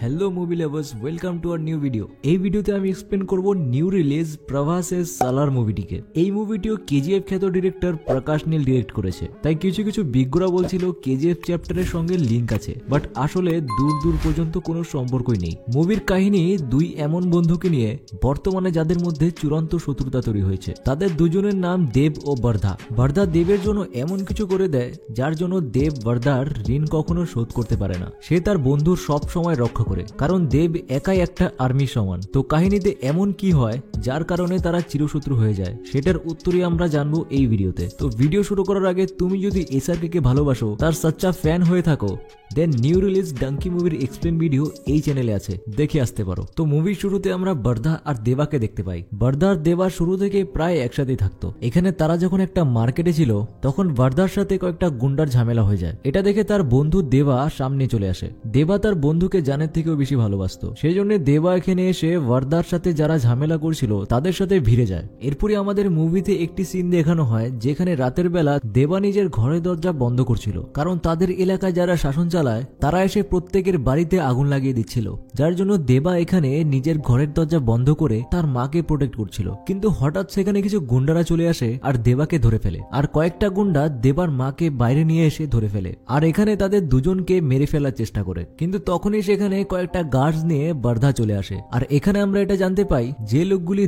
Hello movie lovers, welcome to our new video. এই ভিডিওতে আমি এক্সপ্লেন করব নিউ রিলিজ প্রভাসের সালার মুভিটিকে। এই ভিডিও কেজিএফ খ্যাত ডিরেক্টর প্রকাশ নীল ডিরেক্ট করেছে। তাই কিছু বিজ্ঞরা বলছিল কেজিএফ চ্যাপ্টারের সঙ্গে লিঙ্ক আছে, বাট আসলে দূর পর্যন্ত কোনো সম্পর্কই নেই। মুভির কাহিনী দুই এমন বন্ধুকে নিয়ে বর্তমানে যাদের মধ্যে চূড়ান্ত শত্রুতা তৈরি হয়েছে। তাদের দুজনের নাম দেব ও বর্ধা। বর্ধা দেবের জন্য এমন কিছু করে দেয় যার জন্য দেব বর্ধার ঋণ কখনো শোধ করতে পারে না। সে তার বন্ধুর সব সময় রক্ষা করে, কারণ দেব একাই একটা আর্মি সমান। তো কাহিনীতে এমন কি হয় যার কারণে তারা চিরশত্রু হয়ে যায়, সেটার উত্তরই আমরা জানবো এই ভিডিওতে। তো ভিডিও শুরু করার আগে তুমি যদি এসআরকে কে ভালোবাসো, তার সচ্চা ফ্যান হয়ে থাকো, দেন নিউ রিলিজ ডাঙ্কি মুভির এক্সপ্লেন ভিডিও এই চ্যানেলে আছে, দেখে আসতে পারো। তো মুভির শুরুতে আমরা বর্ধা আর দেবাকে দেখতে পাই। বর্ধা আর দেবা শুরু থেকে প্রায় একসাথেই থাকতো। এখানে তারা যখন একটা মার্কেটে ছিল, তখন বর্ধার সাথে কয়েকটা গুন্ডার ঝামেলা হয়ে যায়। এটা দেখে তার বন্ধু দেবা সামনে চলে আসে। দেবা তার বন্ধুকে জানের থেকেও বেশি ভালোবাসতো, সেই জন্য দেবা এখানে এসে বর্ধার সাথে যারা ঝামেলা করছিল তাদের সাথে ভিড়ে যায়। এরপরে আমাদের মুভিতে একটি সিন দেখানো হয় যেখানে রাতের বেলা দেবা নিজের ঘরের দরজা বন্ধ করছিল, কারণ তাদের এলাকায় যারা শাসন চালায় তারা এসে প্রত্যেকের বাড়িতে আগুন লাগিয়ে দিচ্ছিল, যার জন্য দেবা এখানে নিজের ঘরের দরজা বন্ধ করে তার মাকে প্রোটেক্ট করছিল। কিন্তু হঠাৎ সেখানে কিছু গুন্ডারা চলে আসে আর দেবাকে ধরে ফেলে, আর কয়েকটা গুন্ডা দেবার মাকে বাইরে নিয়ে এসে ধরে ফেলে, আর এখানে তাদের দুজনকে মেরে ফেলার চেষ্টা করে। কিন্তু তখনই সেখানে কয়েকটা গার্ডস নিয়ে বর্ধা চলে আসে। আর এখানে আমরা এটা জানতে পাই যে লোকগুলি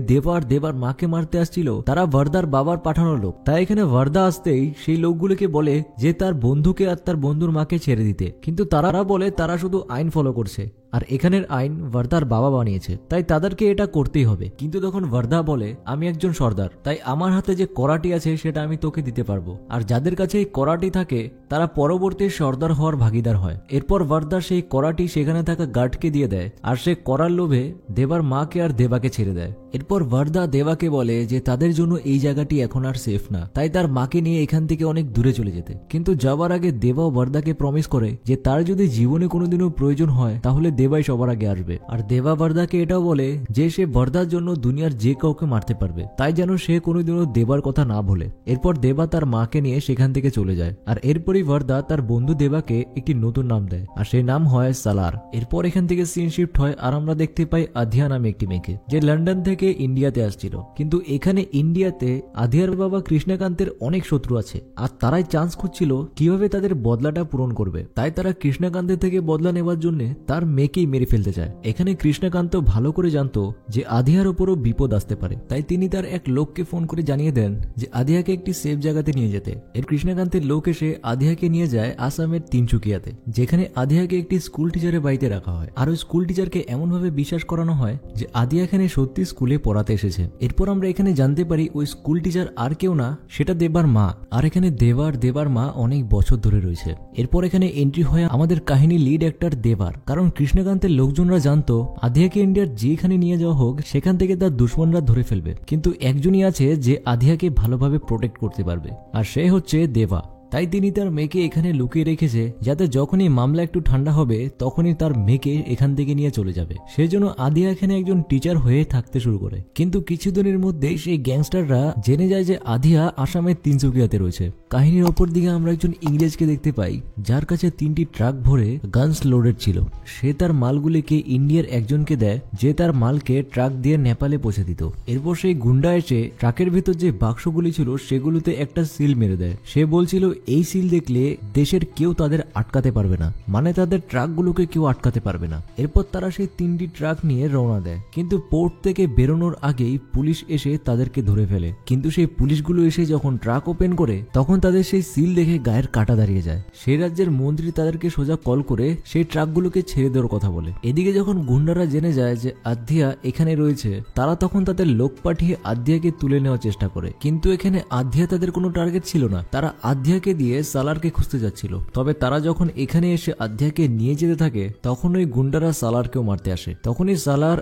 দেবার মাকে মারতে আসছিল তারা বর্ধার বাবার পাঠানো লোক। তাই এখানে বর্ধা আসতেই সেই লোকগুলিকে বলে যে তার বন্ধুকে আর তার বন্ধুর মাকে ছেড়ে দিতে, কিন্তু তারা বলে তারা শুধু আইন ফলো করছে, আর এখানের আইন বর্ধার বাবা বানিয়েছে, তাই তাদেরকে এটা করতেই হবে। কিন্তু তখন বর্ধা বলে আমি একজন সর্দার, তাই আমার হাতে যে করাটি আছে সেটা আমি তোকে দিতে পারবো, আর যাদের কাছে এই করাটি থাকে তারা পরবর্তী সর্দার হওয়ার ভাগিদার হয়। এরপর বর্ধা সেই করাটি সেখানে থাকা গার্ডকে দিয়ে দেয়, আর সে করার লোভে দেবার মাকে আর দেবাকে ছেড়ে দেয়। এরপর বর্ধা দেবাকে বলে যে তাদের জন্য এই জায়গাটি এখন আর সেফ না, তাই তার মাকে নিয়ে এখান থেকে অনেক দূরে চলে যেতে। কিন্তু যাবার আগে দেবা ও বর্ধাকে প্রমিস করে যে তার যদি জীবনে কোনোদিনও প্রয়োজন হয় তাহলে দেবাই সবার আগে আসবে। আর দেবা বর্ধাকে এটাও বলে যে সে বর্ধার জন্য দুনিয়ার যে কাউকে মারতে পারবে, তাই যেন সে কোনোদিনও দেবার কথা না ভুলে। এরপর দেবা তার মাকে নিয়ে সেখান থেকে চলে যায়, আর এরপরই বর্ধা তার বন্ধু দেবাকে একটি নতুন নাম দেয়, আর সেই নাম হয় সালার। এরপর এখান থেকে সিন শিফট হয় আর আমরা দেখতে পাই আধিয়া নামে একটি মেয়েকে, যে লন্ডন থেকে ইন্ডিয়াতে আসছিল। কিন্তু এখানে ইন্ডিয়াতে আধিয়ার বাবা কৃষ্ণকান্তের অনেক শত্রু আছে, আর তারাই চান্স খুঁজছিল কিভাবে তাদের বদলাটা পূরণ করবে। তাই তারা কৃষ্ণকান্তের থেকে বদলা নেওয়ার জন্য তার মেয়েকেই মেরে ফেলতে চায়। এখানে কৃষ্ণকান্ত ভালো করে জানতো যে আধিয়ার উপরও বিপদ আসতে পারে, তাই তিনি তার এক লোককে ফোন করে জানিয়ে দেন যে আধিয়াকে একটি সেফ জায়গাতে নিয়ে যেতে। এর কৃষ্ণকান্তের লোক এসে আধিয়াকে নিয়ে যায় আসামের তিনচুকিয়াতে, যেখানে আধিয়াকে একটি স্কুল টিচারের বাড়িতে রাখা হয়। আর ওই স্কুল টিচারকে এমন ভাবে বিশ্বাস করানো হয় যে আধিয়া এখানে সত্যি স্কুলে পড়াতে এসেছে। এরপর আমরা এখানে জানতে পারি ওই স্কুল টিচার আর কেউ না, সেটা দেবার মা। আর এখানে দেবার মা অনেক বছর ধরে রয়েছে। এরপর এখানে এন্ট্রি হয় আমাদের কাহিনী লিড অ্যাক্টর দেবার, কারণ কৃষ্ণকান্তের লোকজনরা জানতো আধিয়াকে ইন্ডিয়ার যেখানে নিয়ে যাওয়া হোক সেখান থেকে তার দুশ্মনরা ধরে ফেলবে, কিন্তু একজনই আছে যে আধিয়াকে ভালোভাবে প্রোটেক্ট করতে পারবে, আর সে হচ্ছে দেবা। তাই তিনি তার মেয়েকে এখানে লুকিয়ে রেখেছে, যাতে যখনই মামলা একটু ঠান্ডা হবে তখনই তার মেয়েকে এখান থেকে নিয়ে চলে যাবে। সেজন্য আধিয়া এখানে একজন টিচার হয়ে থাকতে শুরু করে। কিন্তু কিছুদিনের মধ্যেই সেই গ্যাংস্টাররা জেনে যায় যে আধিয়া আসামের তিনচুকিয়াতে রয়েছে। কাহিনীর অপর দিকে আমরা একজন ইংরেজকে দেখতে পাই যার কাছে 3টি ট্রাক ভরে গানস লোডেড ছিল। সে তার মালগুলিকে ইন্ডিয়ার একজনকে দেয়, যে তার মালকে ট্রাক দিয়ে নেপালে পৌঁছে দিত। এরপর সেই গুন্ডা এসে ট্রাকের ভেতর যে বাক্সগুলি ছিল সেগুলোতে একটা সিল মেরে দেয়। সে বলছিল এই সিল দেখলে দেশের কেউ তাদের আটকাতে পারবে না, মানে তাদের ট্রাকগুলোকে কেউ আটকাতে পারবে না। এরপর তারা সেই 3টি ট্রাক নিয়ে রওনা দেয়, কিন্তু পোর্ট থেকে বেরোনোর আগেই পুলিশ এসে তাদেরকে ধরে ফেলে। কিন্তু সেই পুলিশগুলো এসে যখন ট্রাক ওপেন করে তখন তাদের সেই সিল দেখে গায়ের কাটা দাঁড়িয়ে যায়। সেই রাজ্যের মন্ত্রী তাদেরকে সোজা কল করে সেই ট্রাকগুলোকে ছেড়ে দেওয়ার কথা বলে। এদিকে যখন গুন্ডারা জেনে যায় যে আধিয়া এখানে রয়েছে, তারা তখন তাদের লোক পাঠিয়ে আধিয়াকে তুলে নেওয়ার চেষ্টা করে। কিন্তু এখানে আধিয়া তাদের কোনো টার্গেট ছিল না, তারা আধিয়াকে দিয়ে সালারকে খুঁজতে যাচ্ছিল। তবে তারা যখন এখানে এসে আধিয়াকে নিয়ে যেতে থাকে তখন ওই গুন্ডারা সালারকেও মারতে আসে। তখনই সালার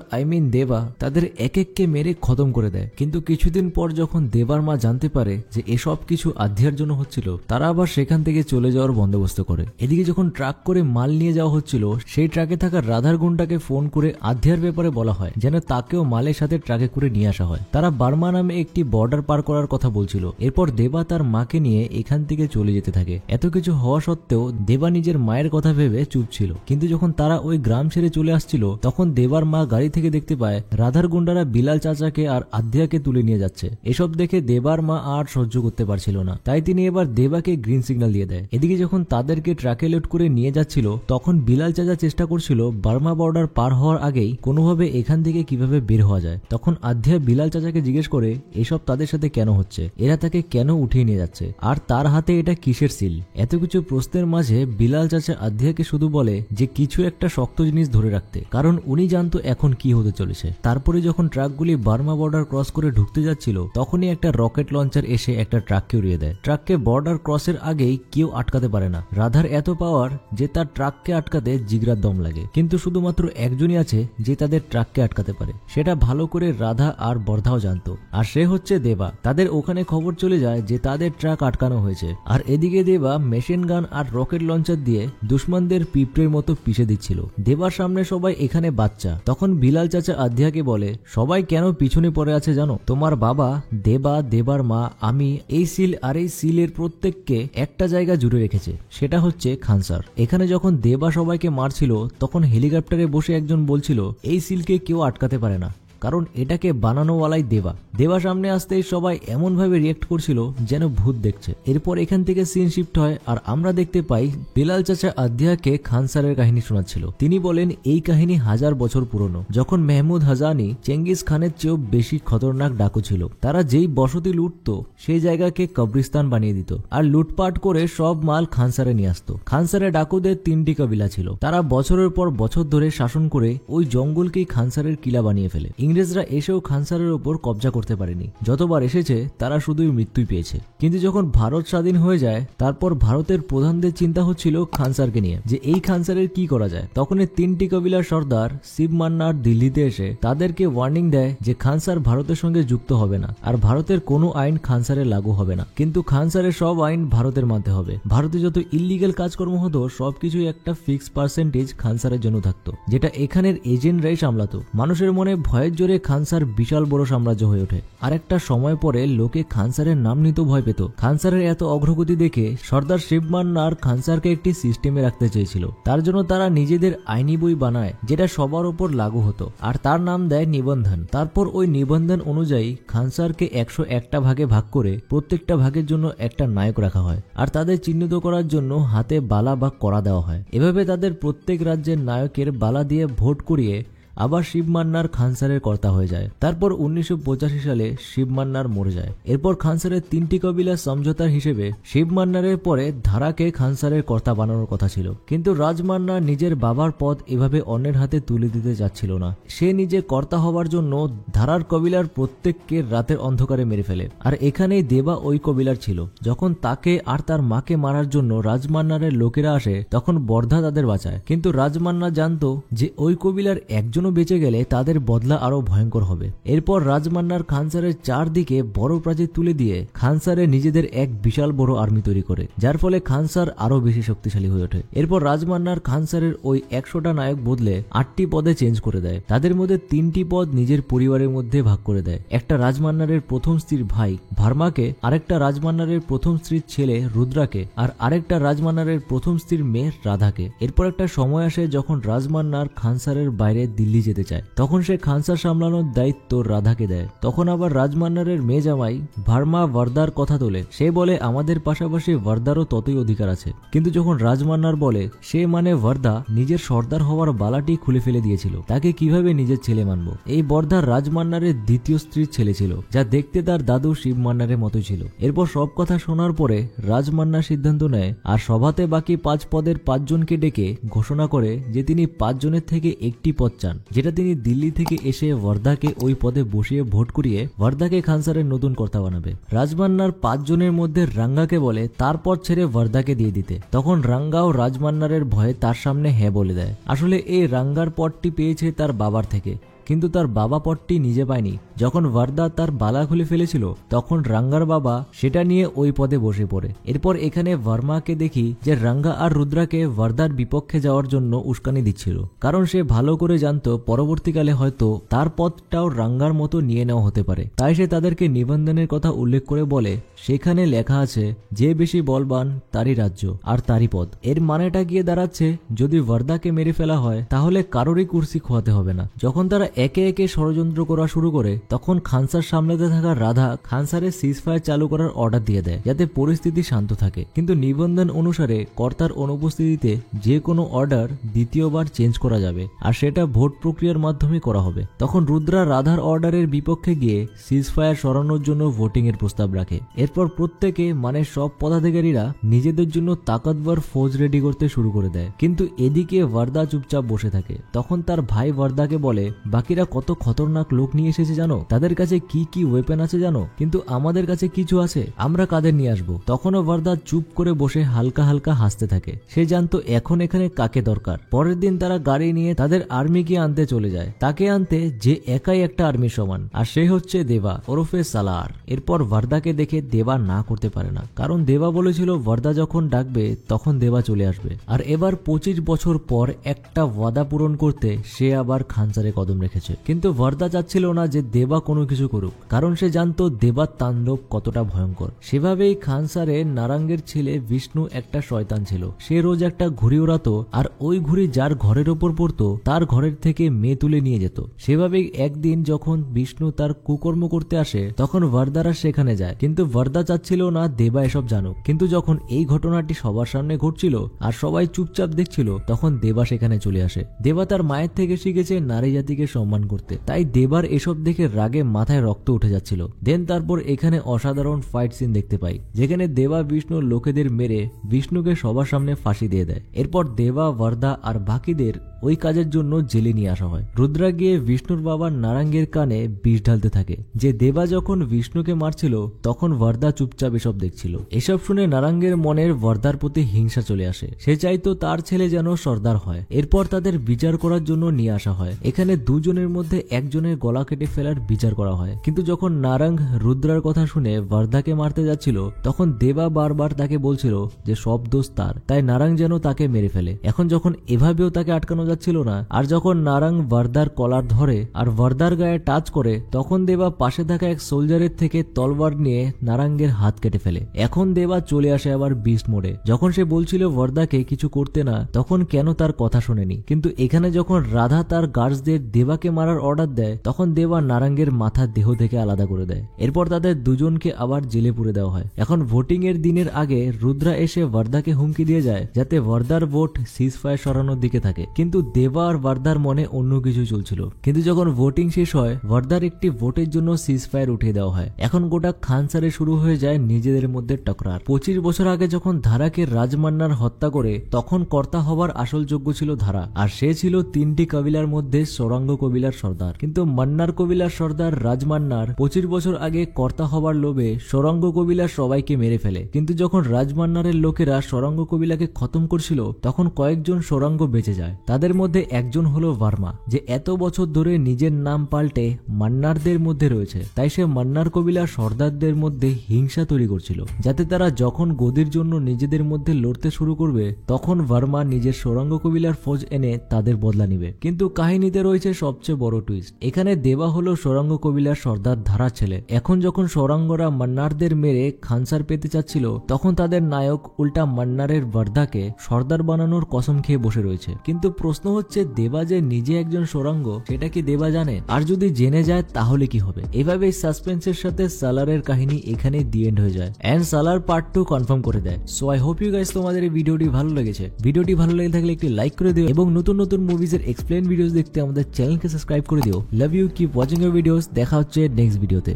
দেবা তাদের এক এককে মেরে খতম করে দেয়। কিন্তু কিছুদিন পর যখন দেবার মা জানতে পারে যে এসব কিছু আধিয়ার জন্য হচ্ছিল, তারা আবার সেখান থেকে চলে যাওয়ার বন্দোবস্ত করে। এদিকে যখন ট্রাক করে মাল নিয়ে যাওয়া হচ্ছিল, সেই ট্রাকে থাকা রাধার গুন্ডাকে ফোন করে আধিয়ার ব্যাপারে বলা হয় যেন তাকেও মালের সাথে ট্রাকে করে নিয়ে আসা হয়। তারা বার্মা নামে একটি বর্ডার পার করার কথা বলছিল। এরপর দেবা তার মাকে নিয়ে এখান থেকে চলে যেতে থাকে। এত কিছু হওয়া সত্ত্বেও দেবা নিজের মায়ের কথা ভেবে চুপ ছিল। কিন্তু যখন তারা ওই গ্রাম ছেড়ে চলে আসছিল তখন দেবার মা গাড়ি থেকে দেখতে পায় রাধার গুন্ডারা বিলাল চাচাকে আর আধ্যাকে তুলে নিয়ে যাচ্ছে। এসব দেখে দেবার মা আর সহ্য করতে পারছিল না, তাই তিনি এবার দেবাকে গ্রিন সিগন্যাল দিয়ে দেয়। এদিকে যখন তাদেরকে ট্রাকে লোড করে নিয়ে যাচ্ছিল তখন বিলাল চাচা চেষ্টা করছিল বার্মা বর্ডার পার হওয়ার আগেই কোনোভাবে এখান থেকে কিভাবে বের হওয়া যায়। তখন আধ্যায় বিলাল চাচাকে জিজ্ঞেস করে এসব তাদের সাথে কেন হচ্ছে, এরা তাকে কেন উঠিয়ে নিয়ে যাচ্ছে, আর তার হাতে এটা কিসের সিল। এত কিছু প্রশ্নের মাঝে বিলাল চাচা আধ্যায়কে শুধু বলে যে কিছু একটা শক্ত জিনিস ধরে রাখতে, কারণ উনি জানতো এখন কি হতে চলেছে। তারপরে যখন ট্রাকগুলি বার্মা বর্ডার ক্রস করে ঢুকতে যাচ্ছিল তখনই একটা রকেট লঞ্চার এসে একটা ট্রাককে উড়িয়ে দেয়। ট্রাককে বর্ডার ক্রসের আগেই কেউ আটকাতে পারে না। রাধার এত পাওয়ার যে তার ট্রাককে আটকাতে জিগরার দম লাগে, কিন্তু শুধুমাত্র একজনই আছে যে তাদের ট্রাককে আটকাতে পারে। সেটা ভালো করে রাধা আর বর্ধাও জানতো, আর সে হচ্ছে দেবা। তাদের ওখানে খবর চলে যায় যে তাদের ট্রাক আটকানো হয়েছে, আর এদিকে দেবা মেশিন গান আর রকেট লঞ্চার দিয়ে দুশ্মনদের পিঁপড়ের মতো পিষে দিচ্ছিল। দেবার সামনে সবাই এখানে বাচ্চা। তখন বিলাল চাচা আধ্যাকে বলে সবাই কেন পিছনে পড়ে আছে জানো, তোমার বাবা, দেবা, দেবার মা, আমি এই সিল আর এই সিলের প্রত্যেককে একটা জায়গা জুড়ে রেখেছে, সেটা হচ্ছে খানসার। এখানে যখন দেবা সবাইকে মারছিল তখন হেলিকপ্টারে বসে একজন বলছিল এই সিলকে কেউ আটকাতে পারে না, কারণ এটাকে বানানোওয়ালাই দেবা। দেবা সামনে আসতেই সবাই এমন ভাবে রিয়েক্ট করছিল যেন ভূত দেখছে। এরপর এখান থেকে সিন শিফট হয় আর আমরা দেখতে পাই বিলাল চাচা আধ্যাকে খানসারের কাহিনী শোনাচ্ছিল। তিনি বলেন এই কাহিনী 1000 বছর পুরনো, যখন মেহমুদ হাজানি চেঙ্গিস খানের চেয়েও বেশি খতরনাক ডাকু ছিল। তারা যেই বসতি লুটত সেই জায়গাকে কবরিস্তান বানিয়ে দিত আর লুটপাট করে সব মাল খানসারে নিয়ে আসতো। খানসারে ডাকুদের 3টি কবিলা ছিল। তারা বছরের পর বছর ধরে শাসন করে ওই জঙ্গলকেই খানসারের কিলা বানিয়ে ফেলে। ইংরেজরা এসেও খানসারের ওপর কবজা করতে পারেনি। যতবার এসেছে তারা শুধুই মৃত্যুই পেয়েছে। কিন্তু যখন ভারত স্বাধীন হয়ে যায় তারপর ভারতের প্রধানদের চিন্তা হচ্ছিল খানসারকে নিয়ে, যে এই খানসারের কি করা যায়। তখন এই 3টি কবিলার সর্দার শিব মান্নার দিল্লিতে এসে তাদেরকে ওয়ার্নিং দেয় যে খানসার ভারতের সঙ্গে যুক্ত হবে না, আর ভারতের কোনো আইন খানসারে লাগু হবে না, কিন্তু খানসারের সব আইন ভারতের মানতে হবে। ভারতে যত ইল্লিগেল কাজকর্ম হতো সবকিছুই একটা ফিক্স পার্সেন্টেজ খানসারের জন্য থাকতো, যেটা এখানের এজেন্টরাই সামলাতো। মানুষের মনে ভয়ের জোরে খানসার বিশাল বড় সাম্রাজ্য হয়ে ওঠে। আর একটা সময় পরে লোকে খানসারের নাম নিতেও ভয় পেত। খানসারের এত অগ্রগতি দেখে সর্দার শিব মান্নার খানসারকে একটি সিস্টেমে রাখতে চেয়েছিল। তার জন্য তারা নিজেদের আইনি বই বানায় যেটা সবার উপর লাগু হতো, আর তার নাম দেয় নিবন্ধন। তারপর ওই নিবন্ধন অনুযায়ী খানসারকে 101টা ভাগে ভাগ করে প্রত্যেকটা ভাগের জন্য একটা নায়ক রাখা হয়, আর তাদের চিহ্নিত করার জন্য হাতে বালা বা কড়া দেওয়া হয়। এভাবে তাদের প্রত্যেক রাজ্যের নায়কের বালা দিয়ে ভোট করিয়ে আবার শিব মান্নার খানসারের কর্তা হয়ে যায়। তারপর 1985 সালে শিব মান্নার মরে যায়। এরপর খানসারের 3টি কবিলা সমঝোতার হিসেবে শিব মান্নারের পরে ধারাকে খানসারের কর্তা বানানোর কথা ছিল, কিন্তু রাজমান্নার নিজের বাবার পদ এভাবে অন্যের হাতে তুলে দিতে যাচ্ছিল না। সে নিজে কর্তা হবার জন্য ধারার কবিলার প্রত্যেককে রাতের অন্ধকারে মেরে ফেলে, আর এখানেই দেবা ওই কবিলার ছিল। যখন তাকে আর তার মাকে মারার জন্য রাজমান্নারের লোকেরা আসে তখন বর্ধা তাদের বাঁচায়, কিন্তু রাজমান্না জানতো যে ওই কবিলার একজন বেঁচে গেলে তাদের বদলা আরো ভয়ঙ্কর হবে। এরপর রাজমান্নার খানসারের চারদিকে বড় প্রাচীর তুলে দিয়ে খানসারে নিজেদের এক বিশাল বড় আর্মি তৈরি করে, যার ফলে খানসার আরো বেশি শক্তিশালী হয়ে ওঠে। এরপর রাজমান্নার খানসারের ওই 100টা নায়ক বদলে 8টি পদে চেঞ্জ করে দেয়। তাদের মধ্যে 3টি পদ নিজের পরিবারের মধ্যে ভাগ করে দেয়। একটা রাজমান্নারের প্রথম স্ত্রীর ভাই ভার্মাকে, আরেকটা রাজমান্নারের প্রথম স্ত্রীর ছেলে রুদ্রাকে, আর আরেকটা রাজমান্নারের প্রথম স্ত্রীর মেয়ে রাধাকে। এরপর একটা সময় আসে যখন রাজমান্নার খানসারের বাইরে দিল্লি যেতে চায়, তখন সে খানসার সামলানোর দায়িত্ব রাধাকে দেয়। তখন আবার রাজমান্নারের মেয়ে জামাই ভার্মা ওয়ার্দার কথা তোলে। সে বলে আমাদের পাশাপাশি ওয়ার্দারও ততই অধিকার আছে। কিন্তু যখন রাজমান্নার বলে সে মানে ওয়ার্দা নিজের সর্দার হওয়ার বালাটি খুলে ফেলে দিয়েছিল, তাকে কিভাবে নিজের ছেলে মানব। এই বর্দার রাজমান্নারের দ্বিতীয় স্ত্রীর ছেলে ছিল, যা দেখতে তার দাদু শিব মান্নারের মতোই ছিল। এরপর সব কথা শোনার পরে রাজমান্নার সিদ্ধান্ত নেয় আর সভাতে বাকি 5 পদের 5 জনকে ডেকে ঘোষণা করে যে তিনি 5 জনের থেকে একটি পদ চান, যেটা তিনি দিল্লি থেকে এসে ওয়ার্দাকে ওই পদে বসিয়ে ভোট করিয়ে ওয়ার্দাকে খানসারের নতুন কর্তা বানাবে। রাজমান্নার 5 জনের মধ্যে রাঙ্গাকে বলে তার পদ ছেড়ে ওয়ার্দাকে দিয়ে দিতে। তখন রাঙ্গাও রাজমান্নারের ভয়ে তার সামনে হ্যাঁ বলে দেয়। আসলে এই রাঙ্গার পদটি পেয়েছে তার বাবার থেকে। কিন্তু তার বাবা পদটি নিজে পায়নি। যখন ভার্দা তার বালা খুলে ফেলেছিল তখন রাঙ্গার বাবা সেটা নিয়ে ওই পদে বসে পড়ে। এরপর এখানে ভার্মাকে দেখি যে রাঙ্গা আর রুদ্রাকে ভার্দার বিপক্ষে যাওয়ার জন্য উস্কানি দিচ্ছিল, কারণ সে ভালো করে জানতো পরবর্তীকালে হয়তো তার পদটাও রাঙ্গার মতো নিয়ে নেওয়া হতে পারে। তাই সে তাদেরকে নিবন্ধনের কথা উল্লেখ করে বলে সেখানে লেখা আছে যে বেশি বলবান তারই রাজ্য আর তারই পদ। এর মানেটা গিয়ে দাঁড়াচ্ছে যদি ভার্দাকে মেরে ফেলা হয় তাহলে কারোরই কুর্সি খোয়াতে হবে না। যখন তারা একে একে ষড়যন্ত্র করা শুরু করে তখন খানসার সামলাতে থাকা রাধা খানসারের সিজফায়ার চালু করার অর্ডার দিয়ে দেয় যাতে পরিস্থিতি শান্ত থাকে, কিন্তু নিবন্ধন অনুসারে কর্তার অনুপস্থিতিতে যে কোনো অর্ডার দ্বিতীয়বার চেঞ্জ করা যাবে আর সেটা ভোট প্রক্রিয়ার মাধ্যমে করা হবে। তখন রুদ্রা রাধার অর্ডারের বিপক্ষে গিয়ে সিজফায়ার সরানোর জন্য ভোটিং এর প্রস্তাব রাখে। এরপর প্রত্যেকে মানে সব পদাধিকারীরা নিজেদের জন্য তাকতবর ফৌজ রেডি করতে শুরু করে দেয়, কিন্তু এদিকে ভার্দা চুপচাপ বসে থাকে। তখন তার ভাই ভার্দাকে বলে বাকিরা কত খতরনাক লোক নিয়ে এসেছে জানো, তাদের কাছে কি কি ওয়েপেন আছে জানো, কিন্তু আমাদের কাছে কিছু আছে, আমরা কাদের নিয়ে আসবো। তখনও ভার্দা চুপ করে বসে হালকা হালকা হাসতে থাকে। সে জানতো এখন এখানে কাকে দরকার। পরের দিন তারা গাড়ি নিয়ে তাদের আর্মিকে আনতে চলে যায়, তাকে আনতে যে একাই একটা আর্মির সমান, আর সে হচ্ছে দেবা ওরফে সালার। এরপর ভার্দাকে দেখে দেবা না করতে পারে না, কারণ দেবা বলেছিল ভার্দা যখন ডাকবে তখন দেবা চলে আসবে। আর এবার 25 বছর পর একটা ওয়াদা পূরণ করতে সে আবার খানসারে কদম রেখেছে। কিন্তু ভার্দা চাচ্ছিল না যে দেবা কোনো কিছু করুক, কারণ সে জানতো দেবার তাণ্ডব কতটা ভয়ঙ্কর। সেভাবেই খানসারে নারাঙ্গের ছেলে বিষ্ণু একটা শয়তান ছিল। সে রোজ একটা ঘুড়ি ওড়াতো আর ওই ঘুড়ি যার ঘরের ওপর পড়তো তার ঘরের থেকে মেয়ে তুলে নিয়ে যেত। সেভাবেই একদিন যখন বিষ্ণু তার কুকর্ম করতে আসে তখন ভার্দারা সেখানে যায়, কিন্তু ভার্দা চাচ্ছিল না দেবা এসব জানুক। কিন্তু যখন এই ঘটনাটি সবার সামনে ঘটছিল আর সবাই চুপচাপ দেখছিল তখন দেবা সেখানে চলে আসে। দেবা তার মায়ের থেকে শিখেছে নারী জাতিকে সম্মান করতে, তাই দেবার এসব দেখে রাগে মাথায় রক্ত উঠে যাচ্ছিল। দেন তারপর এখানে অসাধারণ ফাইট সিন দেখতে পাই যেখানে দেবা বিষ্ণু লোকেদের মেরে বিষ্ণুকে সবার সামনে ফাঁসি দিয়ে দেয়। এরপর দেবা ভার্দা আর বাকিদের ওই কাজের জন্য জেলে নিয়ে আসা হয়। রুদ্রা গিয়ে বিষ্ণুর বাবা নারাঙ্গের কানে বিষ ঢালতে থাকে যে দেবা যখন বিষ্ণুকে মারছিল তখন ভার্দা চুপচাপ এসব দেখছিল। এসব শুনে নারাঙ্গের মনের ভার্দার প্রতি হিংসা চলে আসে। সে চাইতো তার ছেলে যেন সর্দার হয়। এরপর তাদের বিচার করার জন্য নিয়ে আসা হয়। এখানে দুজনের মধ্যে একজনের গলা কেটে ফেলার বিচার করা হয়, কিন্তু যখন নারাঙ্গ রুদ্রার কথা শুনে ভার্দাকে মারতে যাচ্ছিল তখন দেবা বারবার তাকে বলছিল যে সব দোষ তার, তাই নারাঙ্গ যেন তাকে মেরে ফেলে। এখন যখন এভাবেও তাকে আটকানো যাচ্ছিল না, আর যখন নারাঙ্গ ভার্দার কলার ধরে আর ভার্দার গায়ে টাচ করে তখন দেবা পাশে থাকা এক সোলজারের থেকে তলবার নিয়ে নারাঙ্গের হাত কেটে ফেলে। এখন দেবা চলে আসে আবার বিস্ট মোড়ে। যখন সে বলছিল ভার্দাকে কিছু করতে না তখন কেন তার কথা শোনেনি, কিন্তু এখানে যখন রাধা তার গার্ডসদের দেবাকে মারার অর্ডার দেয় তখন দেবা নারাঙ্গের মাথা দেহ থেকে আলাদা করে দেয়। এরপর তাদের দুজনকে আবার জেলে পুরে দেওয়া হয়। এখন ভোটিং এর দিনের আগে রুদ্রা এসে ভার্দাকে হুমকি দিয়ে যায় যাতে ভার্দার ভোট সিজফায়ার সরানোর দিকে থাকে, কিন্তু দেবা আর ভার্দার মনে অন্য কিছু চলছিল। কিন্তু যখন ভোটিং শেষ হয় ভার্দার একটি ভোটের জন্য সিজফায়ার উঠিয়ে দেওয়া হয়। এখন গোটা খানসারে শুরু হয়ে যায় নিজেদের মধ্যে টকরার। 25 বছর আগে যখন ধারাকে রাজমান্নার হত্যা করে তখন কর্তা হবার আসল যোগ্য ছিল ধারা, আর সে ছিল 3টি কবিলার মধ্যে সৌরাঙ্গ কবিলার সর্দার। কিন্তু মান্নার কবিলার সর্দার রাজমান্নার 25 বছর আগে কর্তা হবার লোভে সৌরাঙ্গ কবিলার সবাইকে মেরে ফেলে। কিন্তু যখন রাজমান্নারের লোকেরা সৌরাঙ্গ কবিলাকে খতম করছিল তখন কয়েকজন সৌরাঙ্গ বেঁচে যায়। তাদের মধ্যে একজন হলো ভার্মা, যে এত বছর ধরে নিজের নাম পাল্টে মান্নারদের মধ্যে রয়েছে। তাই সে মান্নার কবিলার সর্দারদের মধ্যে হিংসা তৈরি করছিল যাতে তারা যখন গদির জন্য নিজেদের মধ্যে লড়তে শুরু করবে তখন ভার্মা নিজের সৌরাঙ্গ কবিলার ফৌজ এনে তাদের বদলা নিবে। কিন্তু কাহিনীতে রয়েছে সবচেয়ে বড় টুইস্ট। এখানে দেবা হলো সৌরাঙ্গ কবিলার সর্দার ধারার ছেলে। এখন যখন সৌরাঙ্গরা মান্নারদের মেরে খানসার পেতে চাচ্ছিল তখন তাদের নায়ক উল্টা মান্নারের ভার্দাকে সর্দার বানানোর কসম খেয়ে বসে রয়েছে। কিন্তু প্রশ্ন হচ্ছে দেবা যে নিজে একজন সৌরাঙ্গ সেটা কি দেবা জানে? আর যদি জেনে যায় তাহলে কি হবে? এভাবে সাসপেন্সের সাথে সালারের কাহিনী এখানে দি এন্ড হয়ে যায় এন্ড সালার পার্ট 2 কনফার্ম করে দেয়। So I hope you guys তোমাদের এই ভিডিওটি ভালো লেগেছে। ভিডিওটি ভালো লেগে থাকলে একটি লাইক করে দিও এবং নতুন নতুন মুভিজের এক্সপ্লেন ভিডিওস দেখতে আমাদের চ্যানেলকে সাবস্ক্রাইব করে দিও। Love you, keep watching your videos. দেখা হচ্ছে নেক্সট ভিডিওতে।